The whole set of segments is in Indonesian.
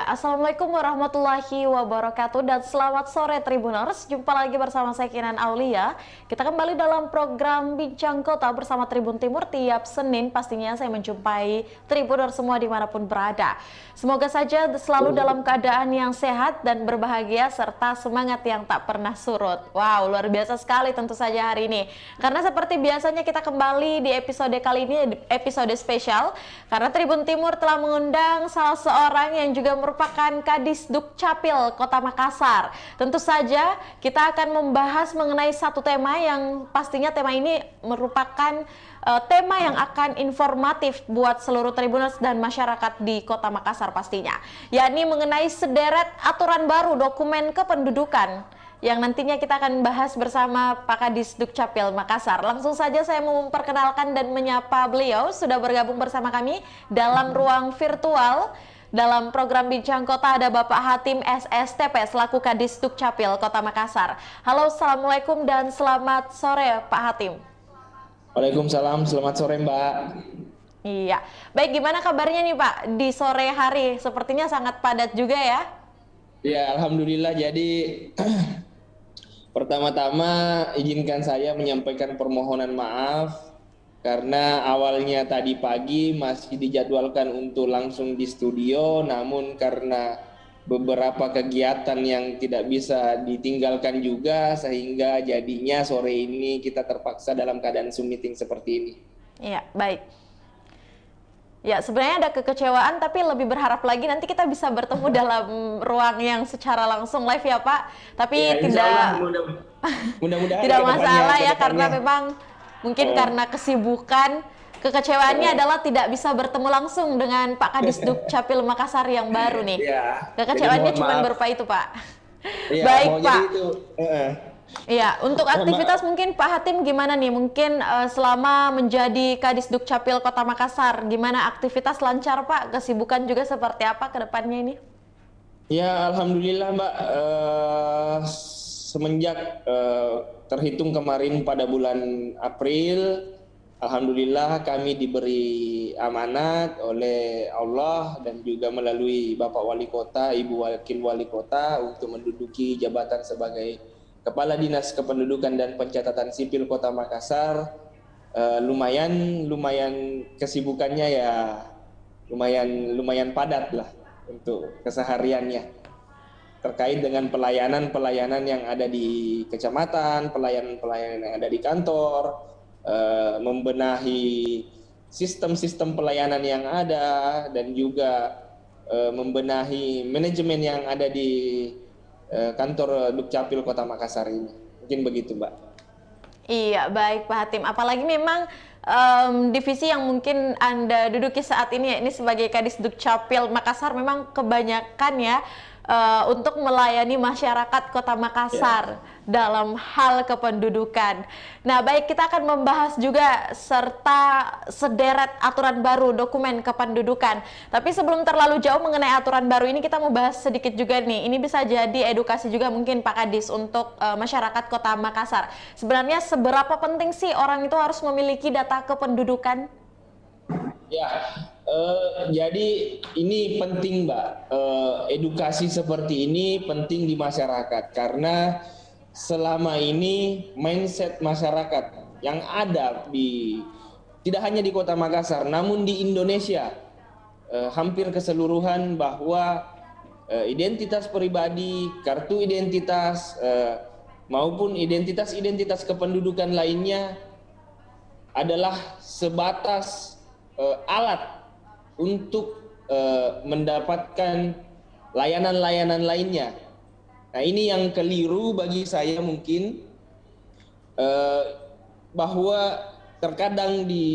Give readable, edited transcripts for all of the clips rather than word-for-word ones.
Assalamualaikum warahmatullahi wabarakatuh dan selamat sore Tribuners. Jumpa lagi bersama saya Kinan Aulia. Kita kembali dalam program Bincang Kota bersama Tribun Timur. Tiap Senin pastinya saya menjumpai Tribuners semua dimanapun berada. Semoga saja selalu dalam keadaan yang sehat dan berbahagia serta semangat yang tak pernah surut. Wow, luar biasa sekali tentu saja hari ini. Karena seperti biasanya kita kembali di episode kali ini, episode spesial. Karena Tribun Timur telah mengundang salah seorang yang juga merupakan Kadis Dukcapil Kota Makassar. Tentu saja kita akan membahas mengenai satu tema yang pastinya tema ini merupakan tema yang akan informatif buat seluruh Tribuners dan masyarakat di Kota Makassar pastinya, yakni mengenai sederet aturan baru dokumen kependudukan yang nantinya kita akan bahas bersama Pak Kadis Dukcapil Makassar. Langsung saja saya mau memperkenalkan dan menyapa beliau, sudah bergabung bersama kami dalam ruang virtual. Dalam program Bincang Kota ada Bapak Hatim SSTP selaku Kadis Dukcapil Kota Makassar. Halo, Assalamualaikum dan selamat sore Pak Hatim. Waalaikumsalam, selamat sore Mbak. Iya, baik, gimana kabarnya nih Pak di sore hari? Sepertinya sangat padat juga ya? Ya, Alhamdulillah. Jadi pertama-tama izinkan saya menyampaikan permohonan maaf karena awalnya tadi pagi masih dijadwalkan untuk langsung di studio, namun karena beberapa kegiatan yang tidak bisa ditinggalkan juga sehingga jadinya sore ini kita terpaksa dalam keadaan Zoom meeting seperti ini. Iya, baik. Ya, sebenarnya ada kekecewaan, tapi lebih berharap lagi nanti kita bisa bertemu dalam ruang yang secara langsung live ya Pak. Tapi Ya, tidak mudah-mudahan tidak masalah ya, karena kedepannya. memang mungkin karena kesibukan, kekecewaannya adalah tidak bisa bertemu langsung dengan Pak Kadis Dukcapil Makassar yang baru nih. Ya, Kekecewaannya jadi mohon cuma maaf. berupa itu Pak. Ya, Baik mau Pak. jadi itu. Iya, untuk aktivitas mungkin Pak Hatim gimana nih? Mungkin selama menjadi Kadis Dukcapil Kota Makassar, gimana aktivitas lancar Pak? Kesibukan juga seperti apa ke depannya ini? Ya, Alhamdulillah Mbak. Semenjak terhitung kemarin pada bulan April, Alhamdulillah kami diberi amanat oleh Allah dan juga melalui Bapak Wali Kota, Ibu Wakil Wali Kota untuk menduduki jabatan sebagai Kepala Dinas Kependudukan dan Pencatatan Sipil Kota Makassar. Lumayan kesibukannya ya lumayan padat lah untuk kesehariannya terkait dengan pelayanan yang ada di kecamatan, pelayanan yang ada di kantor, membenahi sistem-sistem pelayanan yang ada dan juga membenahi manajemen yang ada di kantor Dukcapil Kota Makassar ini. Mungkin begitu, Mbak. Iya, baik Pak Hatim. Apalagi memang divisi yang mungkin Anda duduki saat ini, ini sebagai Kadis Dukcapil Makassar, memang kebanyakan ya untuk melayani masyarakat Kota Makassar dalam hal kependudukan. Nah, baik, kita akan membahas juga serta sederet aturan baru dokumen kependudukan. Tapi sebelum terlalu jauh mengenai aturan baru ini, kita mau bahas sedikit juga nih. Ini bisa jadi edukasi juga mungkin Pak Kadis untuk masyarakat Kota Makassar. Sebenarnya seberapa penting sih orang itu harus memiliki data kependudukan? Ya, jadi ini penting Mbak, edukasi seperti ini penting di masyarakat karena selama ini mindset masyarakat yang ada tidak hanya di Kota Makassar namun di Indonesia hampir keseluruhan bahwa identitas pribadi, kartu identitas maupun identitas kependudukan lainnya adalah sebatas alat untuk mendapatkan layanan-layanan lainnya. Nah, ini yang keliru bagi saya mungkin, bahwa terkadang di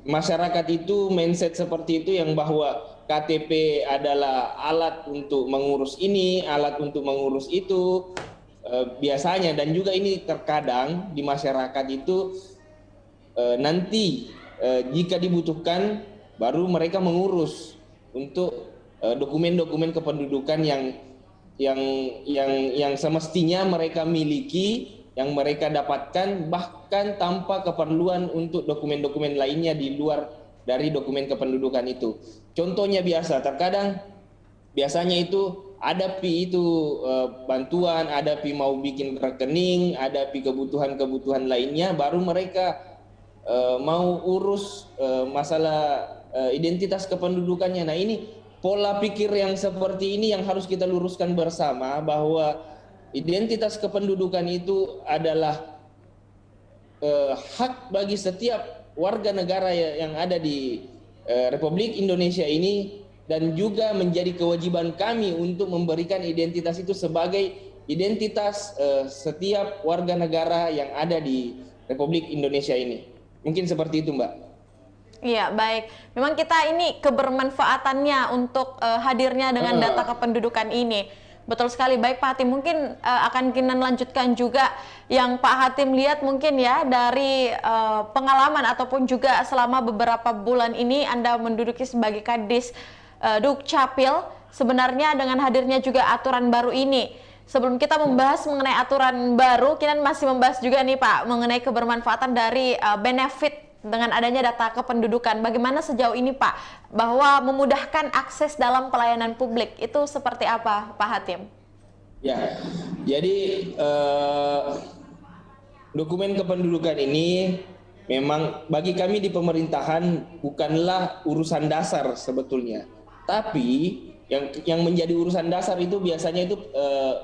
masyarakat itu mindset seperti itu yang bahwa KTP adalah alat untuk mengurus ini, alat untuk mengurus itu, biasanya, dan juga ini terkadang di masyarakat itu nanti jika dibutuhkan baru mereka mengurus untuk dokumen-dokumen kependudukan yang semestinya mereka miliki, yang mereka dapatkan bahkan tanpa keperluan untuk dokumen-dokumen lainnya di luar dari dokumen kependudukan itu. Contohnya biasa, terkadang biasanya itu ada pi itu bantuan, ada pi mau bikin rekening, ada pi kebutuhan-kebutuhan lainnya, baru mereka mau urus masalah identitas kependudukannya. Nah, ini pola pikir yang seperti ini yang harus kita luruskan bersama, bahwa identitas kependudukan itu adalah hak bagi setiap warga negara yang ada di Republik Indonesia ini, dan juga menjadi kewajiban kami untuk memberikan identitas itu sebagai identitas setiap warga negara yang ada di Republik Indonesia ini. Mungkin seperti itu, Mbak. Iya, baik. Memang kita ini kebermanfaatannya untuk hadirnya dengan data kependudukan ini. Betul sekali. Baik Pak Hatim, mungkin akan Kinan lanjutkan juga yang Pak Hatim lihat mungkin ya dari pengalaman ataupun juga selama beberapa bulan ini Anda menduduki sebagai Kadis Dukcapil. Sebenarnya dengan hadirnya juga aturan baru ini, sebelum kita membahas mengenai aturan baru, Kinan masih membahas juga nih Pak mengenai kebermanfaatan dari benefit dengan adanya data kependudukan. Bagaimana sejauh ini Pak bahwa memudahkan akses dalam pelayanan publik itu seperti apa Pak Hatim? Ya, jadi dokumen kependudukan ini memang bagi kami di pemerintahan bukanlah urusan dasar sebetulnya, tapi yang menjadi urusan dasar itu biasanya itu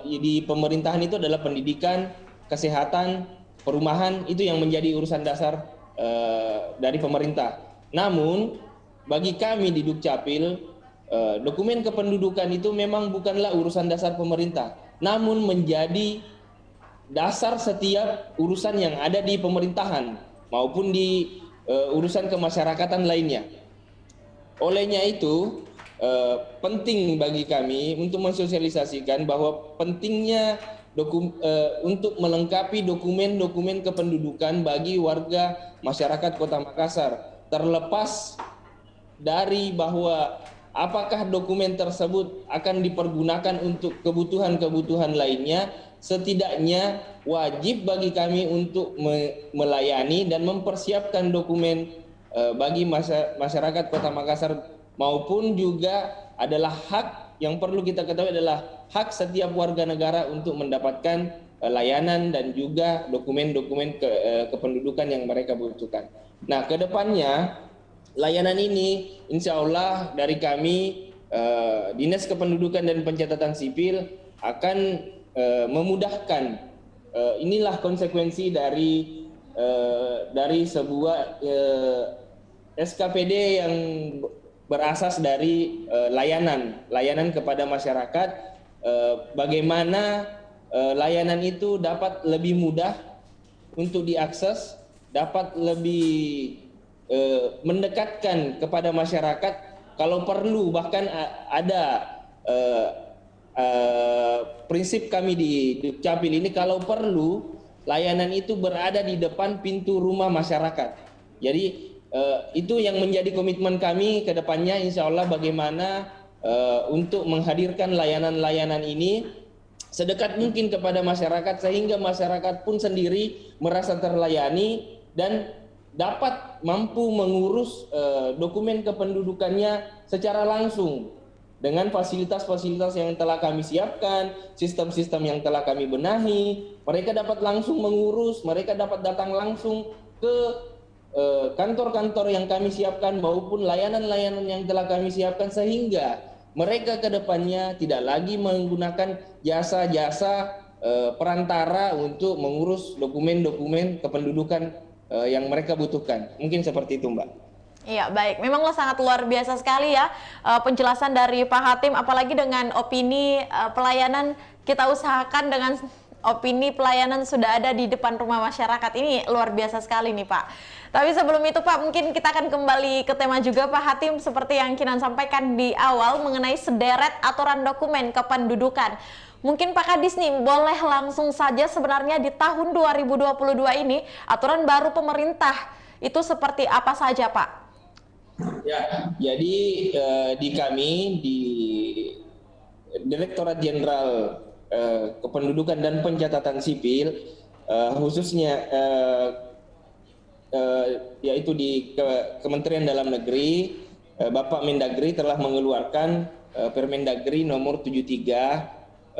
di pemerintahan itu adalah pendidikan, kesehatan, perumahan, itu yang menjadi urusan dasar dari pemerintah. Namun bagi kami di Dukcapil, dokumen kependudukan itu memang bukanlah urusan dasar pemerintah, namun menjadi dasar setiap urusan yang ada di pemerintahan maupun di urusan kemasyarakatan lainnya. Olehnya itu penting bagi kami untuk mensosialisasikan bahwa pentingnya untuk melengkapi dokumen-dokumen kependudukan bagi warga masyarakat Kota Makassar, terlepas dari bahwa apakah dokumen tersebut akan dipergunakan untuk kebutuhan-kebutuhan lainnya, setidaknya wajib bagi kami untuk melayani dan mempersiapkan dokumen bagi masyarakat Kota Makassar, maupun juga adalah hak yang perlu kita ketahui adalah hak setiap warga negara untuk mendapatkan layanan dan juga dokumen-dokumen kependudukan yang mereka butuhkan. Nah, kedepannya layanan ini insya Allah dari kami Dinas Kependudukan dan Pencatatan Sipil akan memudahkan. Inilah konsekuensi dari sebuah SKPD yang berasas dari layanan kepada masyarakat, bagaimana layanan itu dapat lebih mudah untuk diakses, dapat lebih mendekatkan kepada masyarakat. Kalau perlu bahkan ada prinsip kami di Dukcapil ini, kalau perlu layanan itu berada di depan pintu rumah masyarakat. Jadi itu yang menjadi komitmen kami ke depannya, insya Allah, bagaimana untuk menghadirkan layanan-layanan ini sedekat mungkin kepada masyarakat, sehingga masyarakat pun sendiri merasa terlayani dan dapat mampu mengurus dokumen kependudukannya secara langsung dengan fasilitas-fasilitas yang telah kami siapkan, sistem-sistem yang telah kami benahi. Mereka dapat langsung mengurus, mereka dapat datang langsung ke kantor-kantor yang kami siapkan maupun layanan-layanan yang telah kami siapkan, sehingga mereka ke depannya tidak lagi menggunakan jasa-jasa perantara untuk mengurus dokumen-dokumen kependudukan yang mereka butuhkan. Mungkin seperti itu, Mbak. Iya, baik. Memanglah sangat luar biasa sekali ya penjelasan dari Pak Hatim, apalagi dengan opini pelayanan kita usahakan dengan opini pelayanan sudah ada di depan rumah masyarakat. Ini luar biasa sekali nih Pak. Tapi sebelum itu Pak, mungkin kita akan kembali ke tema juga Pak Hatim, seperti yang Kinan sampaikan di awal mengenai sederet aturan dokumen kependudukan. Mungkin Pak Kadis nih boleh langsung saja, sebenarnya di tahun 2022 ini aturan baru pemerintah itu seperti apa saja Pak? Ya, jadi di kami di Direktorat Jenderal Kependudukan dan Pencatatan Sipil, khususnya yaitu di Kementerian Dalam Negeri, Bapak Mendagri telah mengeluarkan Permendagri nomor 73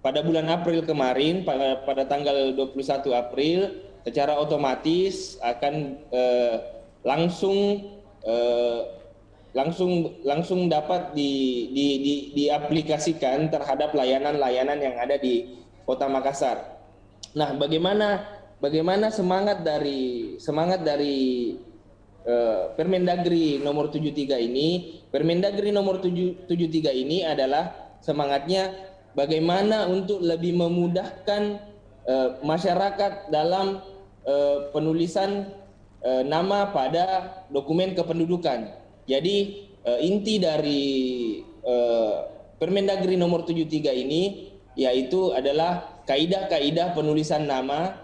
pada bulan April kemarin, pada tanggal 21 April, secara otomatis akan langsung dapat diaplikasikan terhadap layanan-layanan yang ada di Kota Makassar. Nah, bagaimana semangat dari Permendagri nomor 73 ini? Permendagri nomor 73 ini adalah semangatnya bagaimana untuk lebih memudahkan masyarakat dalam penulisan nama pada dokumen kependudukan. Jadi inti dari Permendagri nomor 73 ini yaitu adalah kaidah-kaidah penulisan nama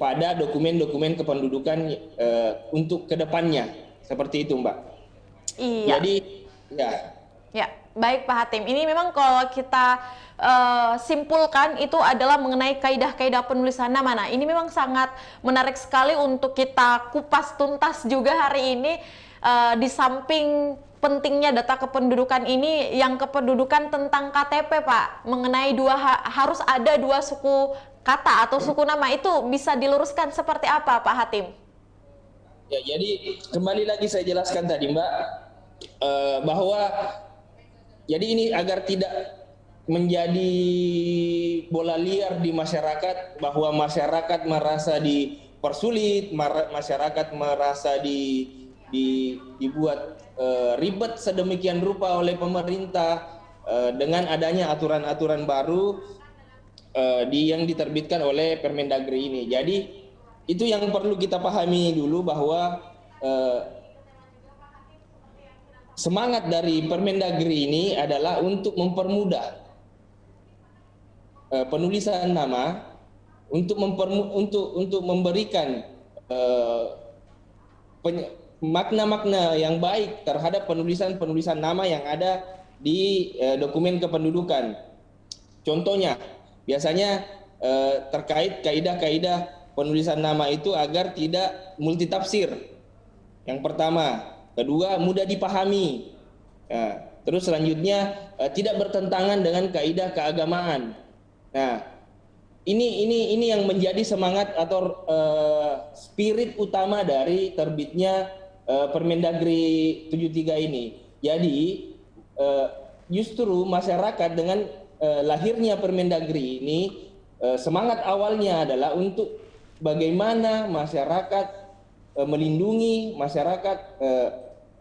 pada dokumen-dokumen kependudukan untuk kedepannya, seperti itu, Mbak. Iya. Jadi ya. Ya, baik Pak Hatim. Ini memang kalau kita simpulkan itu adalah mengenai kaidah-kaidah penulisan nama. Nah, ini memang sangat menarik sekali untuk kita kupas tuntas juga hari ini. Di samping pentingnya data kependudukan ini, yang kependudukan tentang KTP, Pak, mengenai harus ada dua suku kata atau suku nama, itu bisa diluruskan seperti apa, Pak Hatim? Ya, jadi kembali lagi saya jelaskan tadi, Mbak, bahwa jadi ini agar tidak menjadi bola liar di masyarakat, bahwa masyarakat merasa dipersulit, masyarakat merasa dibuat ribet sedemikian rupa oleh pemerintah dengan adanya aturan-aturan baru yang diterbitkan oleh Permendagri ini. Jadi itu yang perlu kita pahami dulu, bahwa semangat dari Permendagri ini adalah untuk mempermudah penulisan nama, untuk memberikan makna-makna yang baik terhadap penulisan nama yang ada di dokumen kependudukan. Contohnya, biasanya terkait kaidah-kaidah penulisan nama itu agar tidak multitafsir. Yang pertama, kedua, mudah dipahami. Nah, terus selanjutnya tidak bertentangan dengan kaidah keagamaan. Nah, ini yang menjadi semangat atau spirit utama dari terbitnya Permendagri 73 ini. Jadi justru masyarakat dengan lahirnya Permendagri ini, semangat awalnya adalah untuk bagaimana masyarakat melindungi masyarakat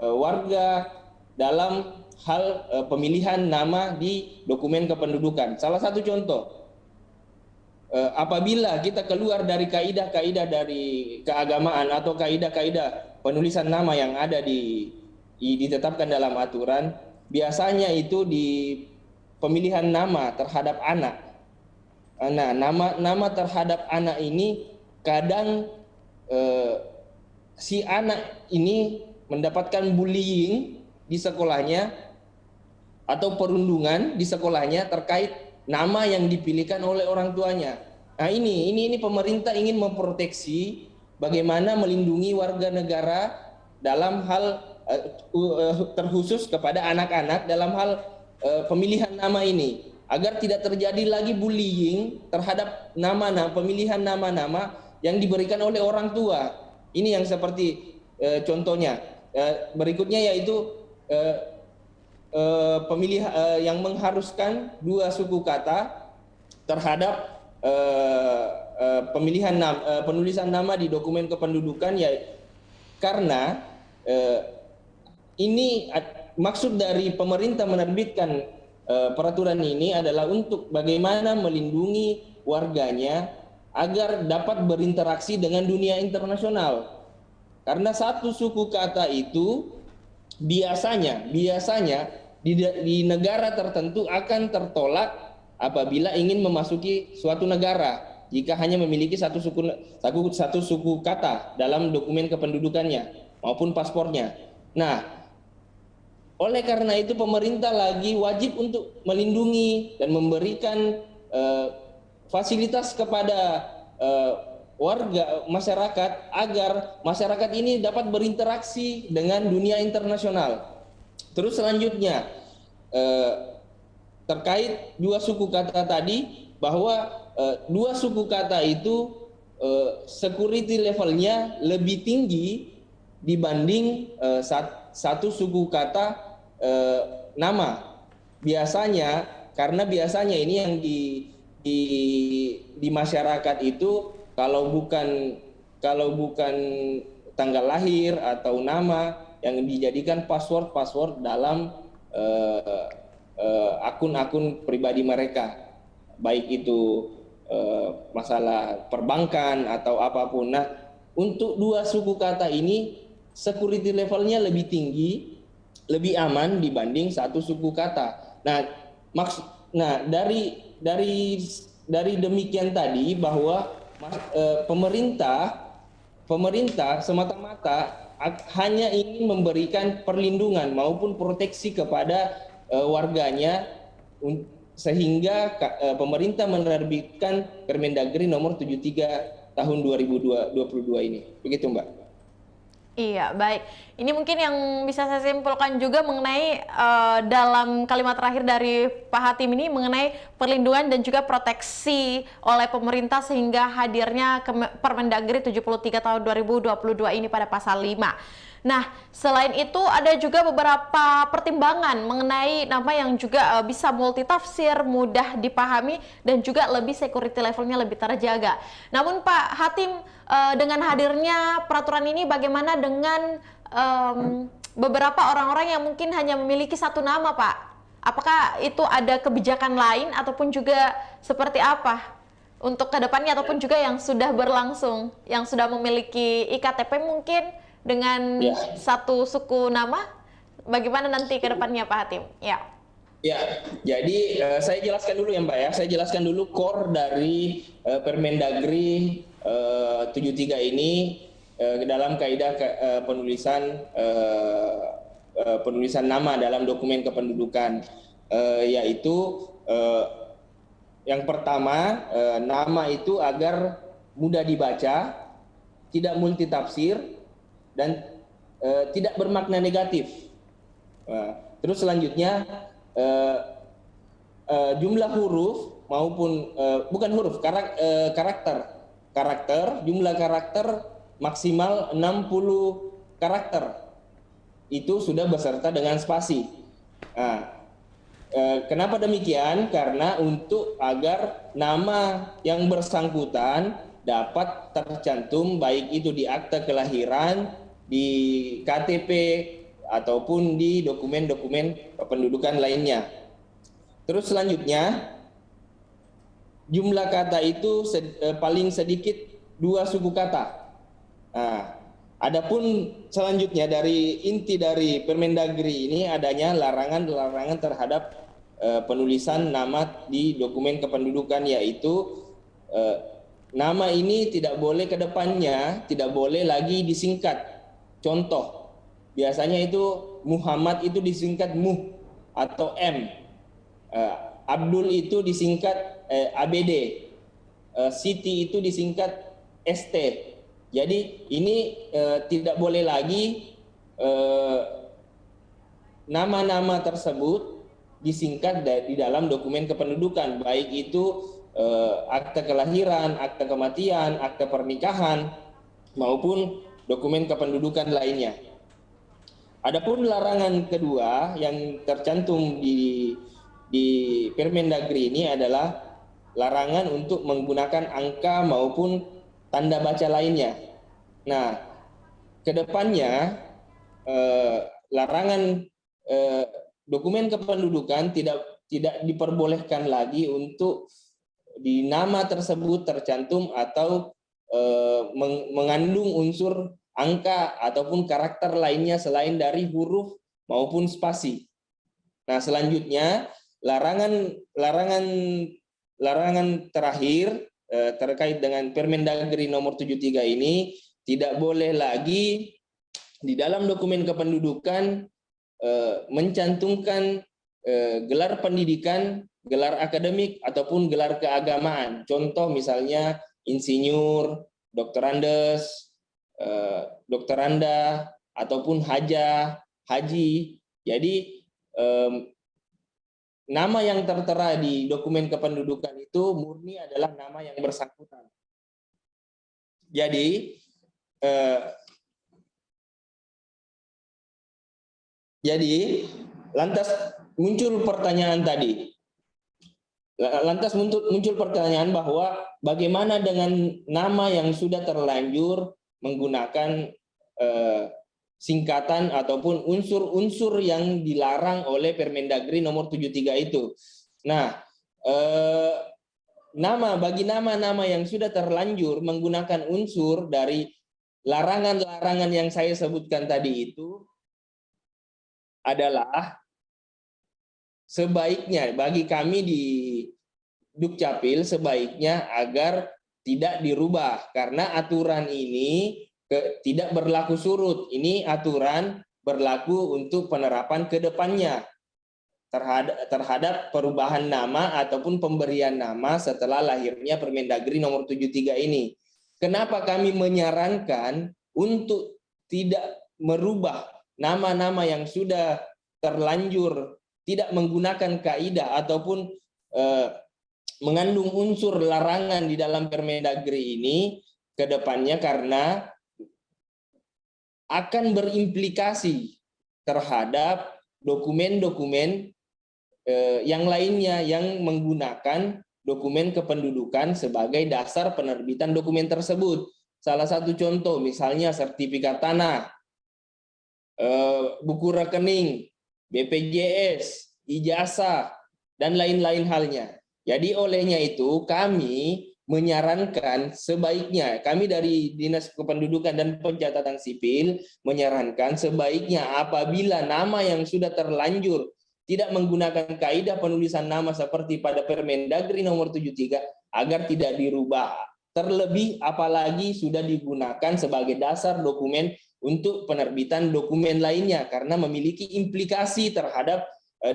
warga dalam hal pemilihan nama di dokumen kependudukan. Salah satu contoh, apabila kita keluar dari kaidah-kaidah dari keagamaan atau kaidah-kaidah penulisan nama yang ada ditetapkan dalam aturan, biasanya itu di pemilihan nama terhadap anak. Nah, nama terhadap anak ini kadang si anak ini mendapatkan bullying di sekolahnya atau perundungan di sekolahnya terkait nama yang dipilihkan oleh orang tuanya. Nah, ini pemerintah ingin memproteksi bagaimana melindungi warga negara dalam hal terkhusus kepada anak-anak dalam hal pemilihan nama ini, agar tidak terjadi lagi bullying terhadap pemilihan nama-nama yang diberikan oleh orang tua. Ini yang seperti contohnya. Berikutnya yaitu yang mengharuskan dua suku kata terhadap penulisan nama di dokumen kependudukan, ya, karena ini maksud dari pemerintah menerbitkan peraturan ini adalah untuk bagaimana melindungi warganya agar dapat berinteraksi dengan dunia internasional. Karena satu suku kata itu biasanya di negara tertentu akan tertolak apabila ingin memasuki suatu negara jika hanya memiliki satu suku kata dalam dokumen kependudukannya maupun paspornya. Nah, oleh karena itu pemerintah lagi wajib untuk melindungi dan memberikan fasilitas kepada masyarakat agar masyarakat ini dapat berinteraksi dengan dunia internasional. Terus selanjutnya terkait dua suku kata tadi, bahwa dua suku kata itu security levelnya lebih tinggi dibanding satu suku kata nama. Biasanya, karena biasanya ini yang di masyarakat itu kalau bukan tanggal lahir atau nama yang dijadikan password dalam akun-akun pribadi mereka, baik itu masalah perbankan atau apapun. Nah, untuk dua suku kata ini security levelnya lebih tinggi, lebih aman dibanding satu suku kata. Nah, dari demikian tadi bahwa pemerintah semata-mata hanya ingin memberikan perlindungan maupun proteksi kepada warganya, sehingga pemerintah menerbitkan Permendagri nomor 73 tahun 2022 ini. Begitu, Mbak. Iya, baik. Ini mungkin yang bisa saya simpulkan juga mengenai dalam kalimat terakhir dari Pak Hatim ini mengenai perlindungan dan juga proteksi oleh pemerintah sehingga hadirnya Permendagri 73 tahun 2022 ini pada pasal 5. Nah, selain itu ada juga beberapa pertimbangan mengenai nama yang juga bisa multitafsir, mudah dipahami, dan juga lebih security levelnya lebih terjaga. Namun Pak Hatim, dengan hadirnya peraturan ini bagaimana dengan beberapa orang-orang yang mungkin hanya memiliki satu nama, Pak? Apakah itu ada kebijakan lain ataupun juga seperti apa untuk kedepannya, ataupun juga yang sudah berlangsung, yang sudah memiliki IKTP mungkin dengan satu suku nama, bagaimana nanti ke depannya Pak Hatim? Ya. Ya, jadi saya jelaskan dulu ya Mbak ya. Saya jelaskan dulu core dari Permendagri 73 ini dalam kaidah penulisan nama dalam dokumen kependudukan, yaitu yang pertama, nama itu agar mudah dibaca, tidak multitafsir, dan tidak bermakna negatif. Terus selanjutnya jumlah huruf maupun bukan huruf, karakter, jumlah karakter maksimal 60 karakter. Itu sudah beserta dengan spasi. Nah, kenapa demikian? Karena untuk agar nama yang bersangkutan dapat tercantum baik itu di akta kelahiran, di KTP, ataupun di dokumen-dokumen kependudukan lainnya. Terus selanjutnya, jumlah kata itu paling sedikit 2 suku kata. Nah, adapun selanjutnya dari inti dari Permendagri ini adanya larangan terhadap penulisan nama di dokumen kependudukan, yaitu nama ini tidak boleh ke depannya, tidak boleh lagi disingkat. Contoh, biasanya itu Muhammad itu disingkat Muh atau M. Abdul itu disingkat ABD. Siti itu disingkat ST. Jadi ini tidak boleh lagi nama-nama tersebut disingkat di dalam dokumen kependudukan, baik itu akta kelahiran, akta kematian, akta pernikahan, maupun dokumen kependudukan lainnya. Adapun larangan kedua yang tercantum di Permendagri ini adalah larangan untuk menggunakan angka maupun tanda baca lainnya. Nah, kedepannya larangan dokumen kependudukan tidak diperbolehkan lagi untuk di nama tersebut tercantum atau mengandung unsur angka ataupun karakter lainnya selain dari huruf maupun spasi. Nah, selanjutnya larangan terakhir terkait dengan Permendagri nomor 73 ini, tidak boleh lagi di dalam dokumen kependudukan mencantumkan gelar pendidikan, gelar akademik, ataupun gelar keagamaan. Contoh misalnya insinyur, dokterandes, dokteranda, ataupun hajah, haji. Jadi nama yang tertera di dokumen kependudukan itu murni adalah nama yang bersangkutan. Jadi lantas muncul pertanyaan tadi. Lantas muncul pertanyaan bahwa bagaimana dengan nama yang sudah terlanjur menggunakan singkatan ataupun unsur-unsur yang dilarang oleh Permendagri nomor 73 itu. Nah, bagi nama-nama yang sudah terlanjur menggunakan unsur dari larangan-larangan yang saya sebutkan tadi itu adalah sebaiknya bagi kami di Dukcapil sebaiknya agar tidak dirubah karena aturan ini tidak berlaku surut. Ini aturan berlaku untuk penerapan ke depannya terhadap perubahan nama ataupun pemberian nama setelah lahirnya Permendagri nomor 73 ini. Kenapa kami menyarankan untuk tidak merubah nama-nama yang sudah terlanjur tidak menggunakan kaidah ataupun mengandung unsur larangan di dalam Permendagri ini ke depannya karena akan berimplikasi terhadap dokumen-dokumen yang lainnya yang menggunakan dokumen kependudukan sebagai dasar penerbitan dokumen tersebut. Salah satu contoh misalnya sertifikat tanah, buku rekening, BPJS, ijazah, dan lain-lain halnya. Jadi olehnya itu kami menyarankan sebaiknya, kami dari Dinas Kependudukan dan Pencatatan Sipil menyarankan sebaiknya apabila nama yang sudah terlanjur tidak menggunakan kaidah penulisan nama seperti pada Permendagri nomor 73 agar tidak dirubah. Terlebih apalagi sudah digunakan sebagai dasar dokumen untuk penerbitan dokumen lainnya karena memiliki implikasi terhadap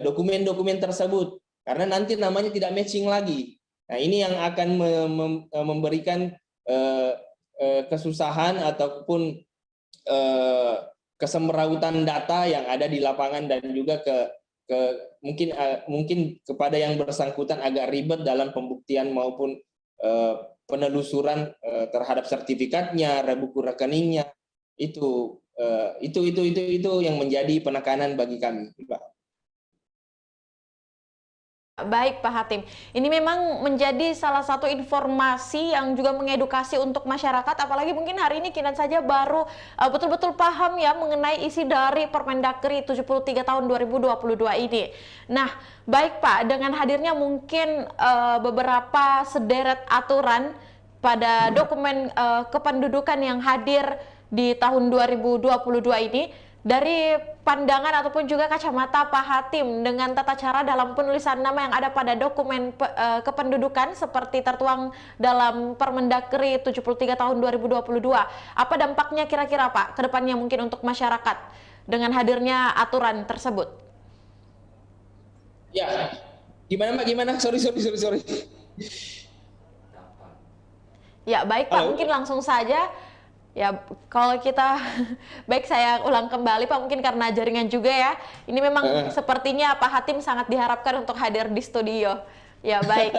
dokumen-dokumen tersebut. Karena nanti namanya tidak matching lagi. Nah, ini yang akan memberikan kesusahan ataupun kesemrautan data yang ada di lapangan dan juga mungkin kepada yang bersangkutan agak ribet dalam pembuktian maupun penelusuran terhadap sertifikatnya, buku rekeningnya. Itu yang menjadi penekanan bagi kami, Pak. Baik Pak Hatim, ini memang menjadi salah satu informasi yang juga mengedukasi untuk masyarakat, apalagi mungkin hari ini kita saja baru betul-betul paham ya mengenai isi dari Permendagri 73 tahun 2022 ini. Nah, baik Pak, dengan hadirnya mungkin beberapa sederet aturan pada dokumen kependudukan yang hadir di tahun 2022 ini, dari pandangan ataupun juga kacamata Pak Hatim dengan tata cara dalam penulisan nama yang ada pada dokumen kependudukan seperti tertuang dalam Permendagri 73 tahun 2022, apa dampaknya kira-kira Pak ke depannya mungkin untuk masyarakat dengan hadirnya aturan tersebut? Ya, gimana Mbak? Gimana? Sorry. Ya baik Pak, mungkin langsung saja. Ya, kalau kita baik saya ulang kembali Pak, mungkin karena jaringan juga ya. Ini memang sepertinya Pak Hatim sangat diharapkan untuk hadir di studio. Ya, baik.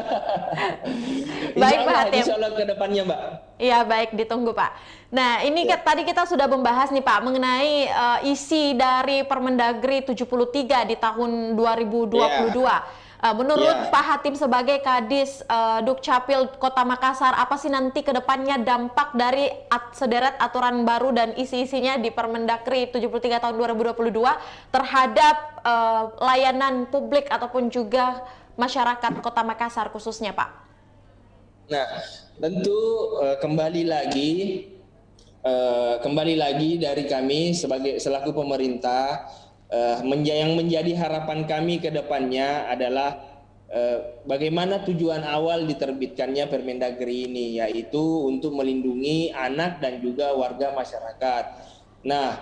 Baik Pak Hatim. Insya Allah ke depannya Mbak. Iya, baik, ditunggu Pak. Nah, ini tadi kita sudah membahas nih Pak mengenai isi dari Permendagri 73 di tahun 2022. Menurut Pak Hatim sebagai Kadis Dukcapil Kota Makassar, apa sih nanti ke depannya dampak dari sederet aturan baru dan isi-isinya di Permendagri 73 tahun 2022 terhadap layanan publik ataupun juga masyarakat Kota Makassar khususnya Pak? Nah, tentu kembali lagi dari kami selaku pemerintah, yang menjadi harapan kami ke depannya adalah bagaimana tujuan awal diterbitkannya Permendagri ini, yaitu untuk melindungi anak dan juga warga masyarakat. Nah,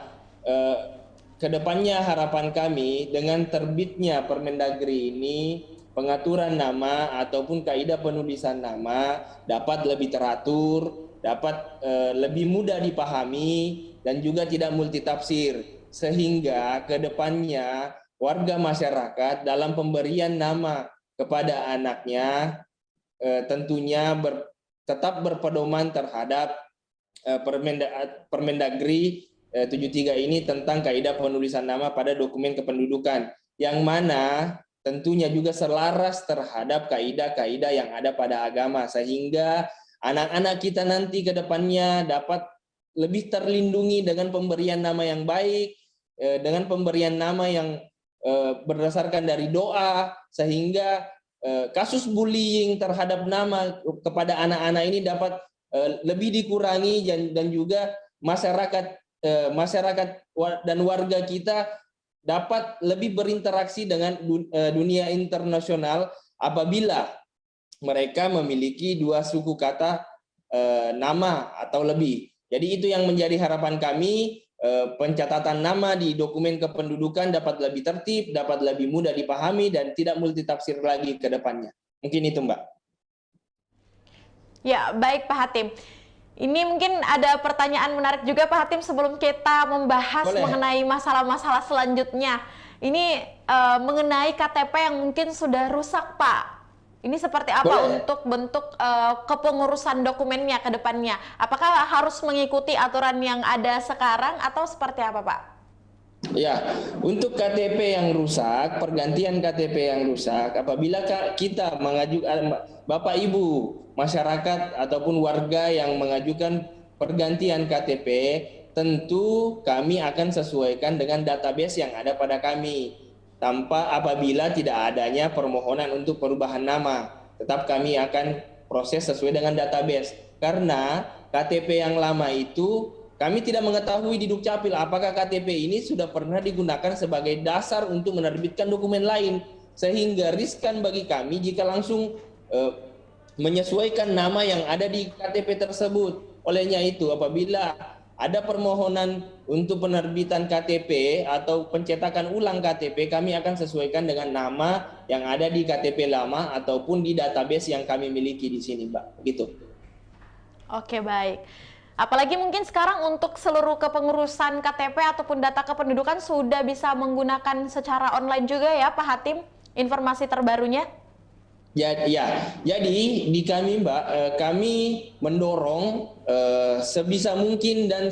ke depannya harapan kami dengan terbitnya Permendagri ini, pengaturan nama ataupun kaidah penulisan nama dapat lebih teratur, dapat lebih mudah dipahami dan juga tidak multitafsir, sehingga ke depannya warga masyarakat dalam pemberian nama kepada anaknya tentunya tetap berpedoman terhadap Permendagri 73 ini tentang kaidah penulisan nama pada dokumen kependudukan, yang mana tentunya juga selaras terhadap kaidah-kaidah yang ada pada agama, sehingga anak-anak kita nanti ke depannya dapat lebih terlindungi dengan pemberian nama yang baik, dengan pemberian nama yang berdasarkan dari doa, sehingga kasus bullying terhadap nama kepada anak-anak ini dapat lebih dikurangi, dan juga masyarakat dan warga kita dapat lebih berinteraksi dengan dunia internasional apabila mereka memiliki 2 suku kata nama atau lebih. Jadi itu yang menjadi harapan kami, pencatatan nama di dokumen kependudukan dapat lebih tertib, dapat lebih mudah dipahami, dan tidak multitafsir lagi ke depannya. Mungkin itu, Mbak. Ya, baik Pak Hatim. Ini mungkin ada pertanyaan menarik juga Pak Hatim sebelum kita membahas mengenai masalah-masalah selanjutnya. Ini mengenai KTP yang mungkin sudah rusak, Pak. Ini seperti apa untuk bentuk kepengurusan dokumennya ke depannya? Apakah harus mengikuti aturan yang ada sekarang atau seperti apa, Pak? Ya, untuk KTP yang rusak, pergantian KTP yang rusak, apabila kita mengajukan, Bapak Ibu masyarakat ataupun warga yang mengajukan pergantian KTP, tentu kami akan sesuaikan dengan database yang ada pada kami, tanpa apabila tidak adanya permohonan untuk perubahan nama. Tetap kami akan proses sesuai dengan database, karena KTP yang lama itu kami tidak mengetahui di Dukcapil apakah KTP ini sudah pernah digunakan sebagai dasar untuk menerbitkan dokumen lain, sehingga riskan bagi kami jika langsung menyesuaikan nama yang ada di KTP tersebut. Olehnya itu, apabila ada permohonan untuk penerbitan KTP atau pencetakan ulang KTP, kami akan sesuaikan dengan nama yang ada di KTP lama ataupun di database yang kami miliki di sini, Mbak. Begitu. Oke, baik. Apalagi mungkin sekarang untuk seluruh kepengurusan KTP ataupun data kependudukan sudah bisa menggunakan secara online juga ya Pak Hatim, informasi terbarunya? Ya, jadi di kami Mbak, kami mendorong sebisa mungkin dan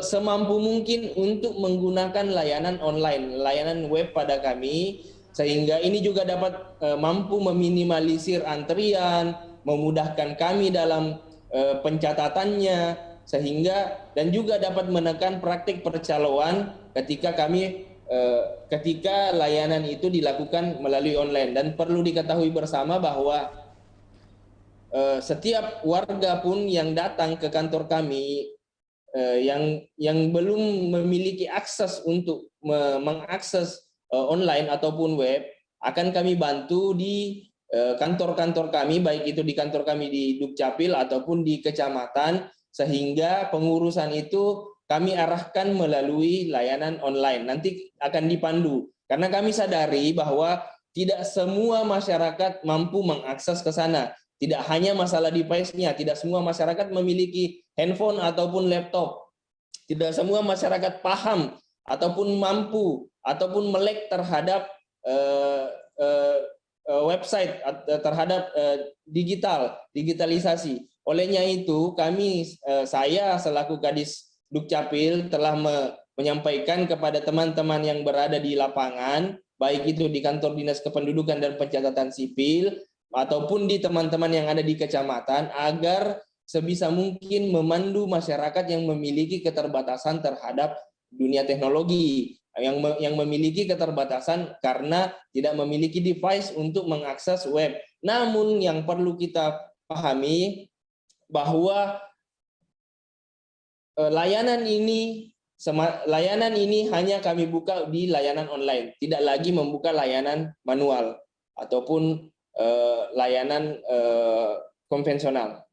semampu mungkin untuk menggunakan layanan online, layanan web pada kami, sehingga ini juga dapat mampu meminimalisir antrian, memudahkan kami dalam pencatatannya, sehingga dan juga dapat menekan praktik percaloan ketika layanan itu dilakukan melalui online. Dan perlu diketahui bersama bahwa setiap warga pun yang datang ke kantor kami yang belum memiliki akses untuk mengakses online ataupun web, akan kami bantu di kantor-kantor kami, baik itu di kantor kami di Dukcapil ataupun di kecamatan, sehingga pengurusan itu kami arahkan melalui layanan online. Nanti akan dipandu, karena kami sadari bahwa tidak semua masyarakat mampu mengakses ke sana. Tidak hanya masalah device-nya, tidak semua masyarakat memiliki handphone ataupun laptop. Tidak semua masyarakat paham ataupun mampu ataupun melek terhadap website, terhadap digitalisasi. Olehnya itu saya selaku Kadis Dukcapil telah menyampaikan kepada teman-teman yang berada di lapangan, baik itu di kantor Dinas Kependudukan dan Pencatatan Sipil ataupun di teman-teman yang ada di kecamatan, agar sebisa mungkin memandu masyarakat yang memiliki keterbatasan terhadap dunia teknologi, yang memiliki keterbatasan karena tidak memiliki device untuk mengakses web. Namun yang perlu kita pahami bahwa layanan ini hanya kami buka di layanan online, tidak lagi membuka layanan manual ataupun layanan konvensional.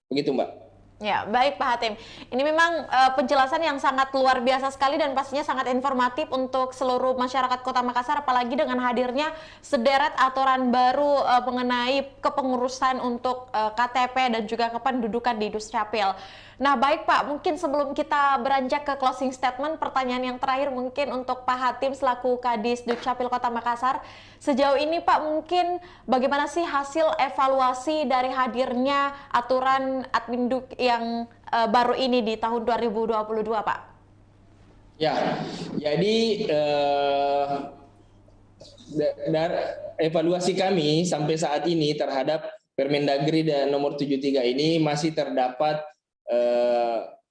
Begitu, Mbak. Ya, baik Pak Hatim. Ini memang penjelasan yang sangat luar biasa sekali dan pastinya sangat informatif untuk seluruh masyarakat Kota Makassar, apalagi dengan hadirnya sederet aturan baru mengenai kepengurusan untuk KTP dan juga kependudukan di Dukcapil. Nah, baik Pak, mungkin sebelum kita beranjak ke closing statement, pertanyaan yang terakhir mungkin untuk Pak Hatim selaku Kadis Dukcapil Kota Makassar. Sejauh ini Pak, mungkin bagaimana sih hasil evaluasi dari hadirnya aturan Adminduk yang baru ini di tahun 2022 Pak? Ya, jadi dari evaluasi kami sampai saat ini terhadap Permendagri dan nomor 73 ini masih terdapat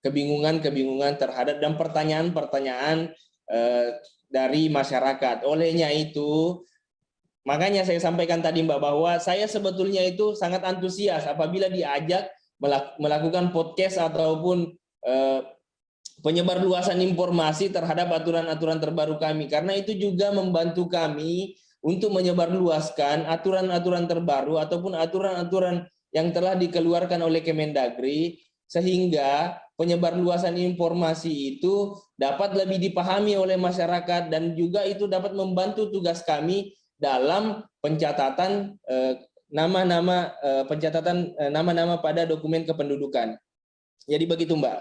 kebingungan-kebingungan terhadap dan pertanyaan-pertanyaan dari masyarakat. Olehnya itu, makanya saya sampaikan tadi Mbak bahwa saya sebetulnya itu sangat antusias apabila diajak melakukan podcast ataupun penyebarluasan informasi terhadap aturan-aturan terbaru kami, karena itu juga membantu kami untuk menyebarluaskan aturan-aturan terbaru ataupun aturan-aturan yang telah dikeluarkan oleh Kemendagri, sehingga penyebarluasan informasi itu dapat lebih dipahami oleh masyarakat dan juga itu dapat membantu tugas kami dalam pencatatan nama-nama pada dokumen kependudukan. Jadi begitu Mbak.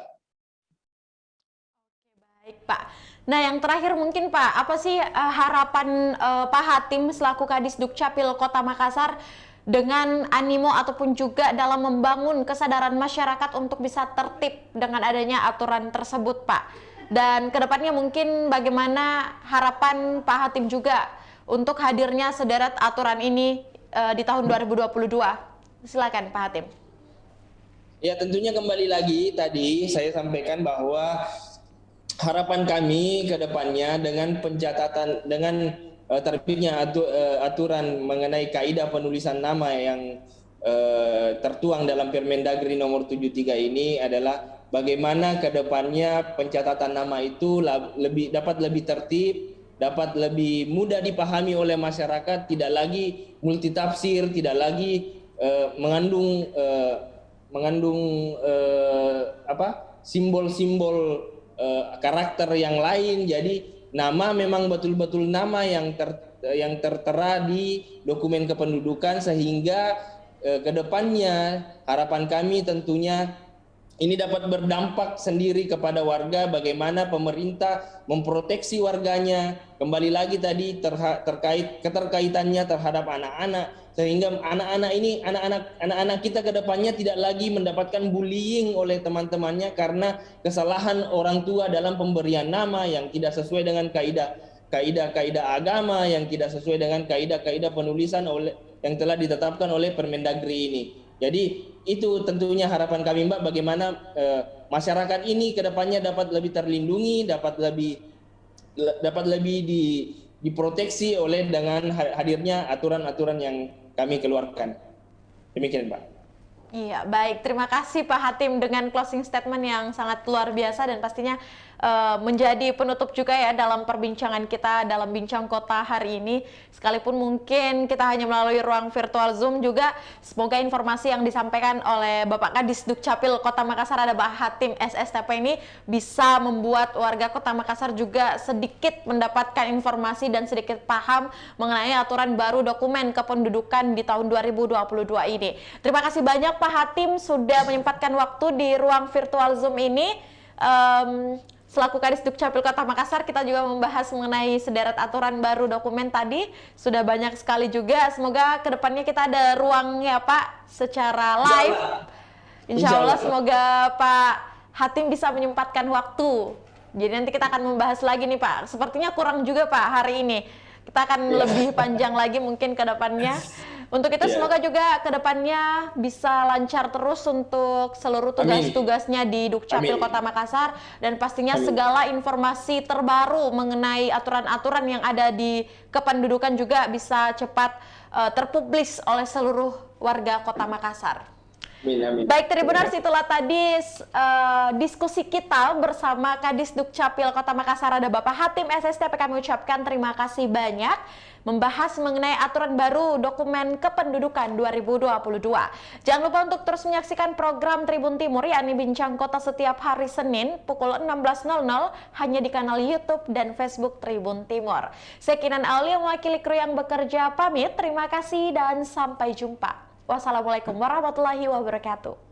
Baik Pak. Nah yang terakhir mungkin Pak, apa sih harapan Pak Hatim selaku Kadis Dukcapil Kota Makassar dengan animo ataupun juga dalam membangun kesadaran masyarakat untuk bisa tertib dengan adanya aturan tersebut Pak? Dan kedepannya mungkin bagaimana harapan Pak Hatim juga untuk hadirnya sederet aturan ini di tahun 2022? Silakan Pak Hatim. Ya tentunya kembali lagi tadi saya sampaikan bahwa harapan kami ke depannya dengan pencatatan, dengan terbitnya aturan mengenai kaidah penulisan nama yang tertuang dalam Permendagri nomor 73 ini adalah bagaimana ke depannya pencatatan nama itu dapat lebih tertib, dapat lebih mudah dipahami oleh masyarakat, tidak lagi multitafsir, tidak lagi mengandung simbol-simbol karakter yang lain. Jadi nama memang betul-betul nama yang tertera di dokumen kependudukan, sehingga kedepannya harapan kami tentunya ini dapat berdampak sendiri kepada warga, bagaimana pemerintah memproteksi warganya. Kembali lagi tadi terkait keterkaitannya terhadap anak-anak, sehingga anak-anak kita ke depannya tidak lagi mendapatkan bullying oleh teman-temannya karena kesalahan orang tua dalam pemberian nama yang tidak sesuai dengan kaidah agama, yang tidak sesuai dengan kaidah penulisan yang telah ditetapkan oleh Permendagri ini. Jadi itu tentunya harapan kami Mbak, bagaimana masyarakat ini ke depannya dapat lebih terlindungi, dapat lebih diproteksi oleh dengan hadirnya aturan-aturan yang kami keluarkan. Demikian Pak. Iya, baik. Terima kasih Pak Hatim dengan closing statement yang sangat luar biasa dan pastinya menjadi penutup juga ya dalam perbincangan kita dalam Bincang Kota hari ini. Sekalipun mungkin kita hanya melalui ruang virtual Zoom juga, semoga informasi yang disampaikan oleh Bapak Kadis Dukcapil Kota Makassar ada Pak Hatim SSTP ini bisa membuat warga Kota Makassar juga sedikit mendapatkan informasi dan sedikit paham mengenai aturan baru dokumen kependudukan di tahun 2022 ini. Terima kasih banyak Pak Hatim sudah menyempatkan waktu di ruang virtual Zoom ini. Selaku Kadis Dukcapil Kota Makassar, kita juga membahas mengenai sederet aturan baru dokumen tadi. Sudah banyak sekali juga. Semoga kedepannya kita ada ruangnya Pak secara live. Insya Allah semoga Pak Hatim bisa menyempatkan waktu. Jadi nanti kita akan membahas lagi nih Pak. Sepertinya kurang juga Pak hari ini. Kita akan lebih panjang lagi mungkin ke depannya. Untuk itu semoga juga ke depannya bisa lancar terus untuk seluruh tugas-tugasnya di Dukcapil Kota Makassar, dan pastinya segala informasi terbaru mengenai aturan-aturan yang ada di kependudukan juga bisa cepat terpublis oleh seluruh warga Kota Makassar. Amin, amin. Baik Tribuners, itulah tadi diskusi kita bersama Kadis Dukcapil Kota Makassar, ada Bapak Hatim SSTP. Kami ucapkan terima kasih banyak membahas mengenai aturan baru dokumen kependudukan 2022. Jangan lupa untuk terus menyaksikan program Tribun Timur, yakni Bincang Kota setiap hari Senin pukul 16.00 hanya di kanal YouTube dan Facebook Tribun Timur. Saya Kinan Aulia mewakili kru yang bekerja pamit. Terima kasih dan sampai jumpa. Wassalamualaikum warahmatullahi wabarakatuh.